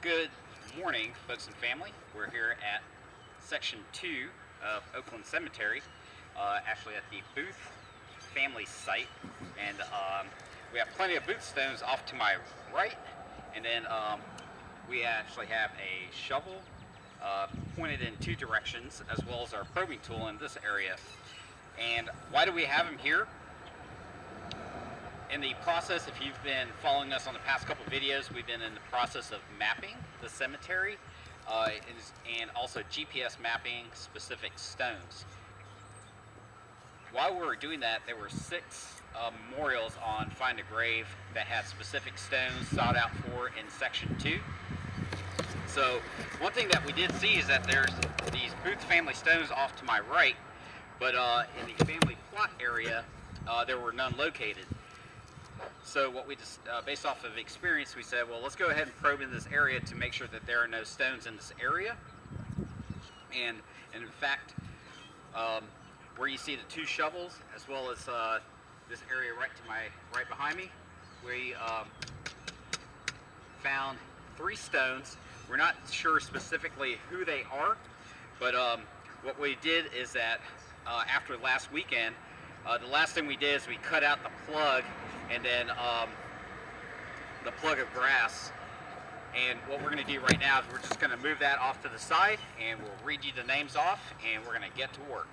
Good morning, folks and family. We're here at Section 2 of Oakland Cemetery, actually at the Booth family site. And we have plenty of Booth stones off to my right. And then we actually have a shovel pointed in two directions, as well as our probing tool in this area. And why do we have them here? In the process, if you've been following us on the past couple videos, we've been in the process of mapping the cemetery and also GPS mapping specific stones. While we were doing that, there were 6 memorials on Find a Grave that had specific stones sought out for in Section 2. So one thing that we did see is that there's these Booth family stones off to my right, but in the family plot area, there were none located. So what we just, based off of experience, we said, well, let's go ahead and probe in this area to make sure that there are no stones in this area. And in fact, where you see the 2 shovels, as well as this area right behind me, we found 3 stones. We're not sure specifically who they are, but what we did is that after last weekend, the last thing we did is we cut out the plug and then the plug of grass. And what we're going to do right now is we're just going to move that off to the side, and we'll read you the names off, and we're going to get to work.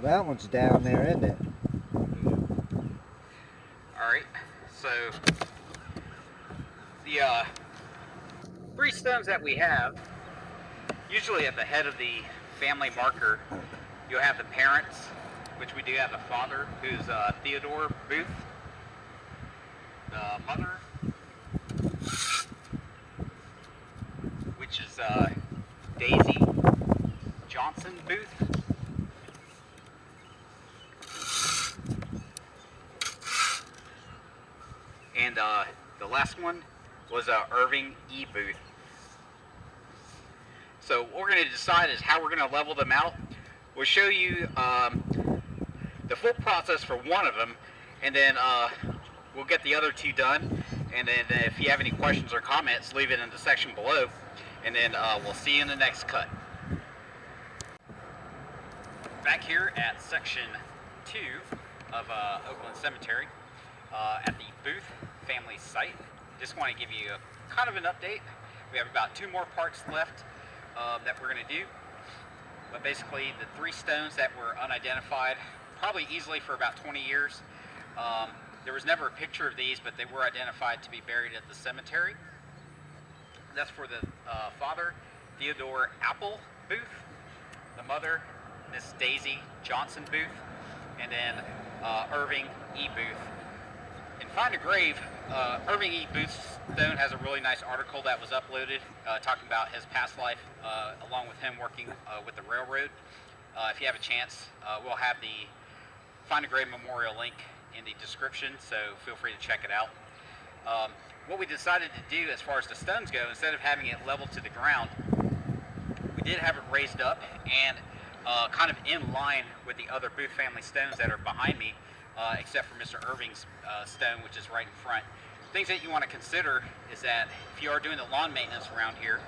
That one's down there, isn't it? Alright, so the 3 stones that we have, usually at the head of the family marker, you'll have the parents, which we do have the father, who's Theodore Booth, the mother, which is Daisy Johnson Booth, and the last one was Irving E. Booth. So what we're going to decide is how we're going to level them out. We'll show you the full process for one of them, and then we'll get the other 2 done. And then if you have any questions or comments, leave it in the section below, and then we'll see you in the next cut. Back here at Section 2 of Oakland Cemetery, at the Booth family site. just want to give you kind of an update. We have about 2 more parts left that we're going to do. But basically, the 3 stones that were unidentified, probably easily for about 20 years. There was never a picture of these, but they were identified to be buried at the cemetery. That's for the father, Theodore Booth, the mother, Miss Daisy Johnson Booth, and then Irving E. Booth. In Find a Grave, Irving E. Booth Stone has a really nice article that was uploaded talking about his past life, along with him working with the railroad. If you have a chance, we'll have the Find a Grave Memorial link in the description, so feel free to check it out. What we decided to do as far as the stones go, instead of having it level to the ground, we did have it raised up and kind of in line with the other Booth family stones that are behind me, except for Mr. Irving's stone, which is right in front. Things that you want to consider is that if you are doing the lawn maintenance around here,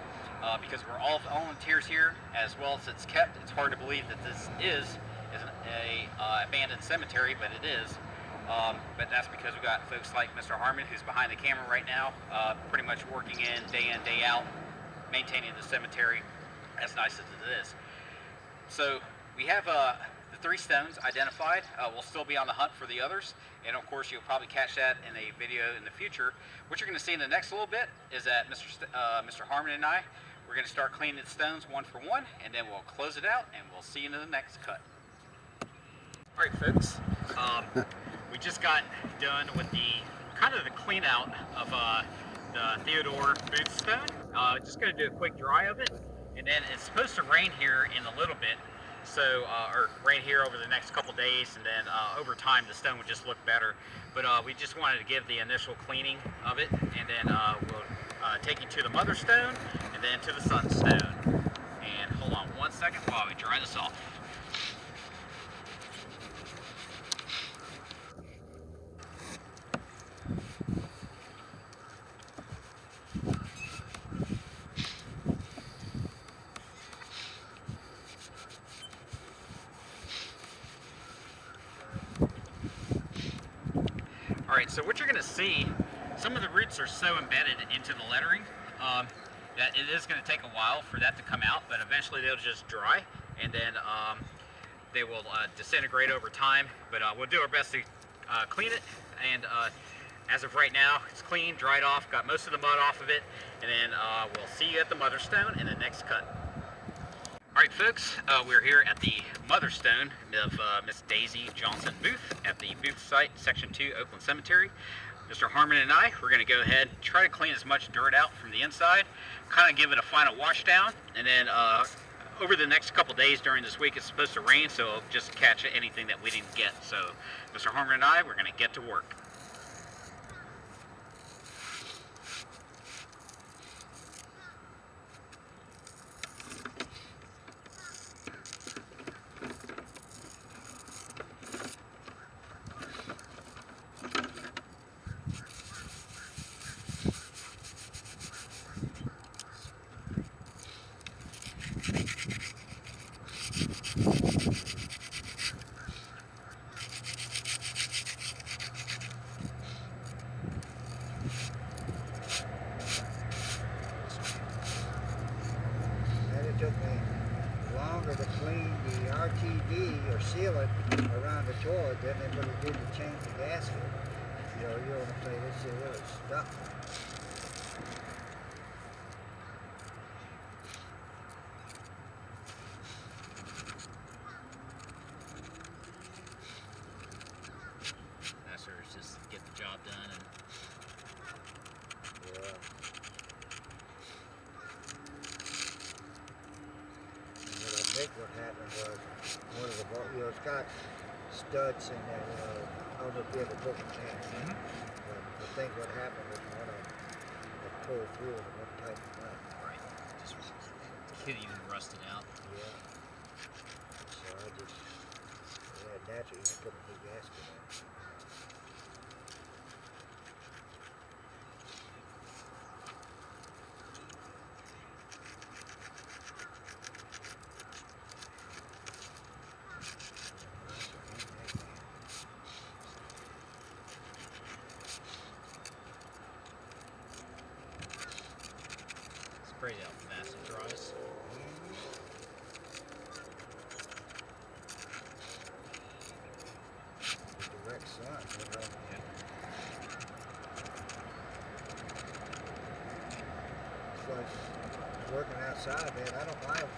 because we're all volunteers here, as well as it's kept, it's hard to believe that this is a abandoned cemetery, but it is. But that's because we've got folks like Mr. Harmon, who's behind the camera right now, pretty much working in, day out, maintaining the cemetery as nice as it is. So we have the 3 stones identified. We'll still be on the hunt for the others, and of course you'll probably catch that in a video in the future. What you're going to see in the next little bit is that Mr. Harmon and I, we're going to start cleaning the stones one for one, and then we'll close it out, and we'll see you in the next cut. All right, folks. We just got done with the kind of the clean out of the Theodore Boo Stone. Just going to do a quick dry of it, and then it's supposed to rain here in a little bit, so or rain here over the next couple days, and then over time the stone would just look better. But we just wanted to give the initial cleaning of it, and then we'll take you to the mother stone and then to the son stone. And hold on one second while we dry this off. Alright, so what you're going to see, some of the roots are so embedded into the lettering that it is going to take a while for that to come out, but eventually they'll just dry, and then they will disintegrate over time. But we'll do our best to clean it, and as of right now, it's clean, dried off, got most of the mud off of it, and then we'll see you at the mother stone in the next cut. Alright folks, we're here at the mother stone of Miss Daisy Johnson Booth at the Booth site, Section 2, Oakland Cemetery. Mr. Harmon and I, we're going to go ahead and try to clean as much dirt out from the inside, kind of give it a final wash down, and then over the next couple days during this week it's supposed to rain, so it'll just catch anything that we didn't get. So Mr. Harmon and I, we're going to get to work. Took me longer to clean the RTV or seal it around the toilet than it would have did to change the gasket. You know, you want to say this is really stuck. That's just get the job done. Yeah. I think what happened was one of the, you know, it's got studs in there, you know, on the bit of book can. But I think what happened was one of them had pulled through and one tightened up. Right. Just could even rusted out. Yeah. So I just, yeah, naturally I put a new gasket on. crazy how fast it dries. The direct sun, you know. Yeah. It's like working outside, man. I don't mind.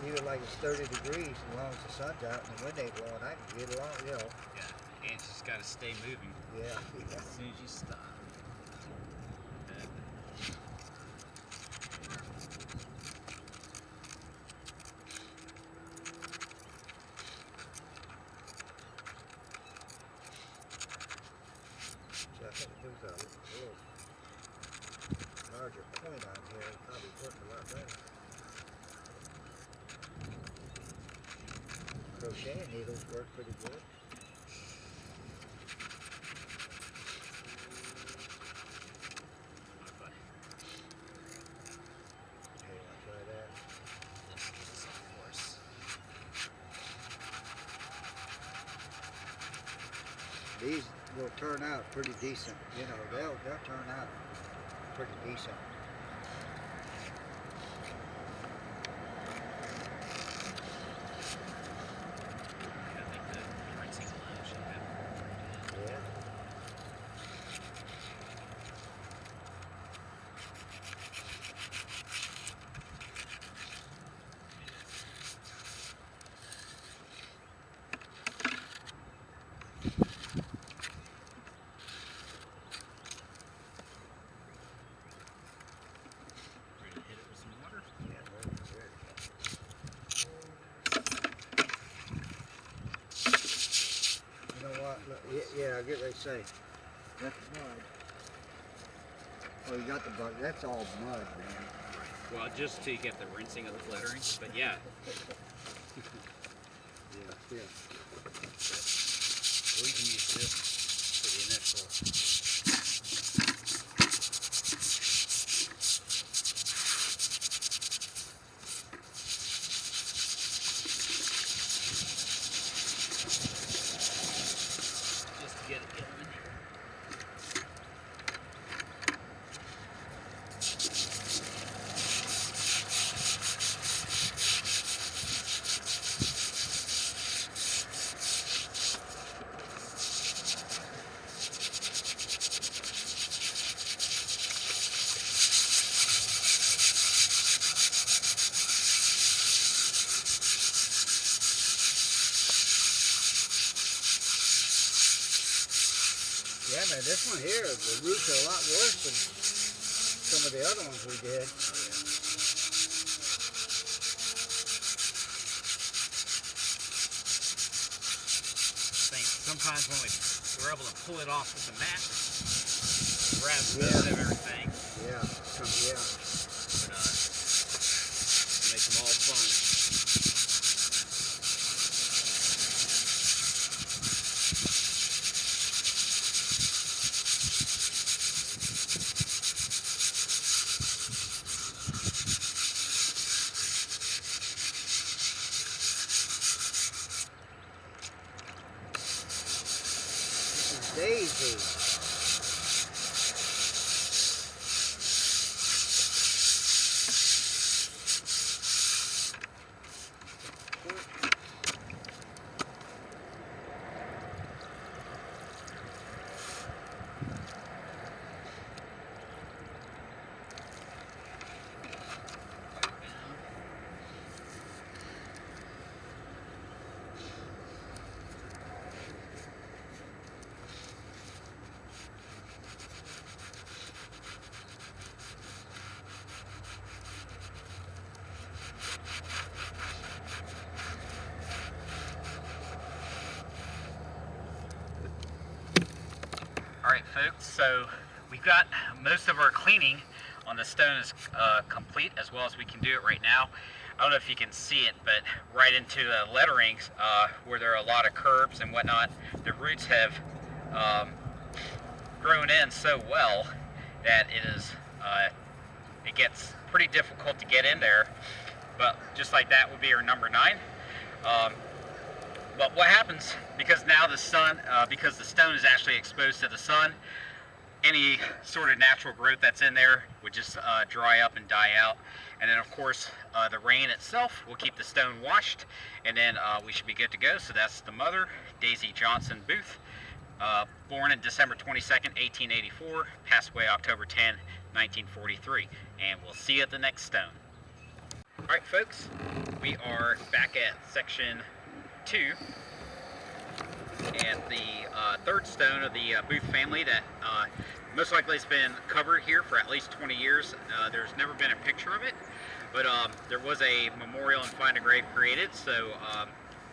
Even like it's 30 degrees, as long as the sun's out and the wind ain't blowing, I can get along, you know. Yeah, and you just gotta stay moving. Yeah. As soon as you stop. So I think there's a little larger point on here. It'd probably work a lot better. Crocheting needles work pretty good. Hey, you want to try that? Yes, of course. These will turn out pretty decent. You know, they'll turn out pretty decent. I think the rinsing alone should have. Yeah. Ready to hit it with some water? Yeah, very good. You know what? Look, yeah, I get ready to say. That's mud. Oh, you got the bug. That's all mud, man. Well, just to get the rinsing of the lettering, but yeah. Yeah. We can use this for the initial. Just to get it going. Yeah, man, this one here, the roots are a lot worse than some of the other ones we did. Sometimes when we're able to pull it off with the mat, grabs most of everything. Yeah, yeah. But, make them all fun. Daisy. Alright folks, so we've got most of our cleaning on the stone is complete, as well as we can do it right now. I don't know if you can see it, but right into the letterings where there are a lot of curves and whatnot, the roots have grown in so well that it gets pretty difficult to get in there. But just like that would be our number 9. But what happens, because now the sun, because the stone is actually exposed to the sun, any sort of natural growth that's in there would just dry up and die out. And then of course the rain itself will keep the stone washed, and then we should be good to go. So that's the mother, Daisy Johnson Booth, born in December 22nd, 1884, passed away October 10, 1943. And we'll see you at the next stone. Alright folks, we are back at section 2, and the third stone of the Booth family that most likely has been covered here for at least 20 years. There's never been a picture of it, but there was a memorial and find a grave created, so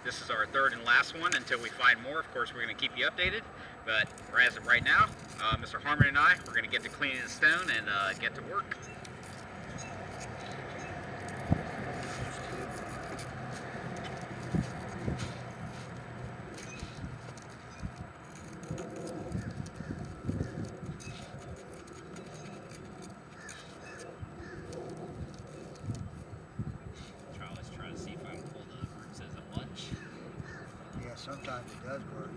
this is our third and last one until we find more. Of course, we're going to keep you updated, but as of right now, Mr. Harmon and I, we're going to get to cleaning the stone and get to work. Sometimes it does work.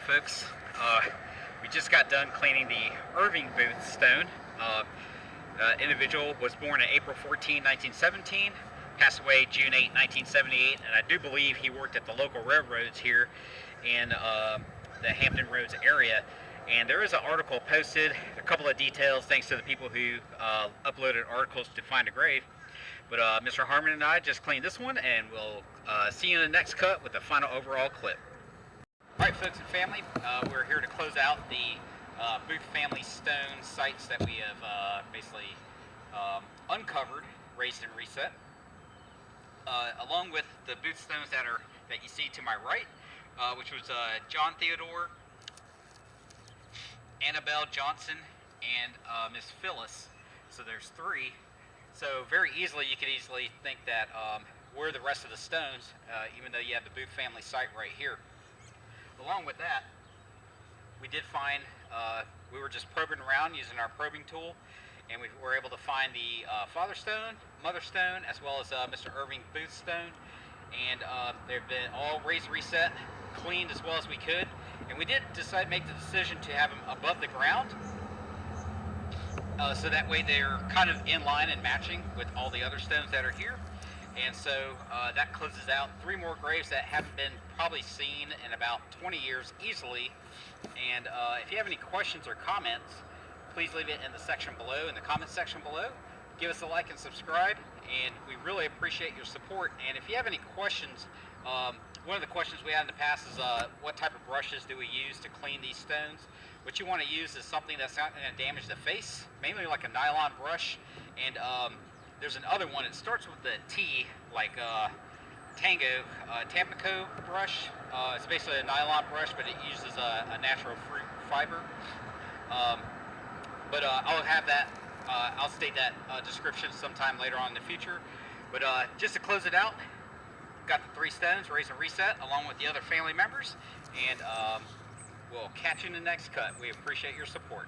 folks, we just got done cleaning the Irving Booth Stone. Individual was born on April 14, 1917, passed away June 8, 1978, and I do believe he worked at the local railroads here in the Hampton Roads area. And there is an article posted, a couple of details thanks to the people who uploaded articles to find a grave. But Mr. Harmon and I just cleaned this one, and we'll see you in the next cut with the final overall clip. Alright folks and family, we're here to close out the Booth family stone sites that we have basically uncovered, raised and reset. Along with the Booth stones that you see to my right, which was John Theodore, Annabelle Johnson, and Miss Phyllis. So there's three. So very easily, you could easily think that where the rest of the stones, even though you have the Booth family site right here. Along with that, we did find, we were just probing around using our probing tool, and we were able to find the father stone, mother stone, as well as Mr. Irving Booth Stone. And they've been all raised, reset, cleaned as well as we could. And we did make the decision to have them above the ground, so that way they're kind of in line and matching with all the other stones that are here. And so that closes out three more graves that haven't been probably seen in about 20 years easily. And if you have any questions or comments, please leave it in the section below, in the comment section below. Give us a like and subscribe, and we really appreciate your support. And if you have any questions, one of the questions we had in the past is what type of brushes do we use to clean these stones? What you want to use is something that's not going to damage the face, mainly like a nylon brush. And there's another one, it starts with the T, like Tampico brush. It's basically a nylon brush, but it uses a natural fruit fiber. I'll have that, I'll state that description sometime later on in the future. But just to close it out, got the three stones, raise and reset, along with the other family members. And we'll catch you in the next cut. We appreciate your support.